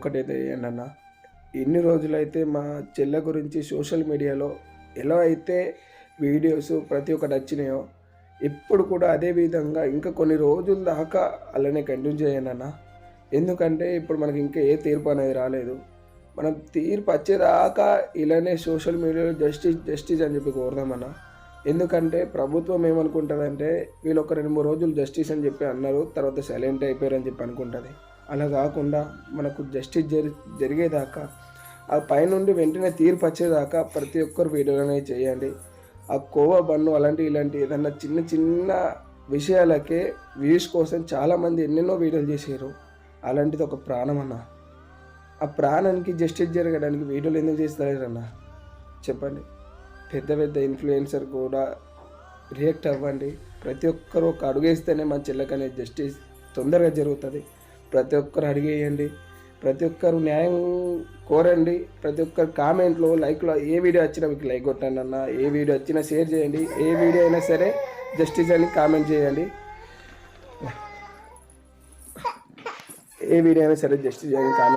ఒక్కటైతే చేయండి అన్న. ఎన్ని రోజులైతే మా చెల్లె గురించి సోషల్ మీడియాలో ఎలా అయితే వీడియోస్ ప్రతి ఒక్కటి వచ్చినాయో ఇప్పుడు కూడా అదే విధంగా ఇంకా కొన్ని రోజుల దాకా అలానే కంటిన్యూ చేయండి అన్న. ఎందుకంటే ఇప్పుడు మనకి ఇంకా ఏ తీర్పు అనేది రాలేదు. మనం తీర్పు వచ్చేదాకా ఇలానే సోషల్ మీడియాలో జస్టిస్ జస్టిస్ అని చెప్పి కోరుదామన్న. ఎందుకంటే ప్రభుత్వం ఏమనుకుంటుందంటే వీళ్ళు ఒక 2-3 రోజులు జస్టిస్ అని చెప్పి అన్నారు, తర్వాత సైలెంట్ అయిపోయారని చెప్పి అనుకుంటుంది. అలా కాకుండా మనకు జస్టిస్ జరిగేదాకా ఆ పైనుండి వెంటనే తీర్పు వచ్చేదాకా ప్రతి ఒక్కరు వీడియోలు అనేవి చేయండి. ఆ కోవా బన్ను అలాంటి ఇలాంటి ఏదన్నా చిన్న చిన్న విషయాలకే వ్యూస్ కోసం చాలామంది ఎన్నెన్నో వీడియోలు చేశారు. అలాంటిది ఒక ప్రాణం అన్న. ఆ ప్రాణానికి జస్టిస్ జరగడానికి వీడియోలు ఎందుకు చేస్తారన్న చెప్పండి. పెద్ద పెద్ద ఇన్ఫ్లుయెన్సర్ కూడా రియాక్ట్ అవ్వండి. ప్రతి ఒక్కరు ఒక అడుగేస్తేనే మా చెల్లెకి అనేది జస్టిస్ తొందరగా జరుగుతుంది. ప్రతి ఒక్కరు అడిగేయండి, ప్రతి ఒక్కరు న్యాయం కోరండి. ప్రతి ఒక్కరు కామెంట్లో లైక్లో ఏ వీడియో వచ్చినా మీకు లైక్ కొట్టండి అన్న, ఏ వీడియో వచ్చినా షేర్ చేయండి, ఏ వీడియో అయినా సరే జస్టిస్ అని కామెంట్ చేయండి. ఏ వీడియో అయినా సరే జస్టిస్ అని కామెంట్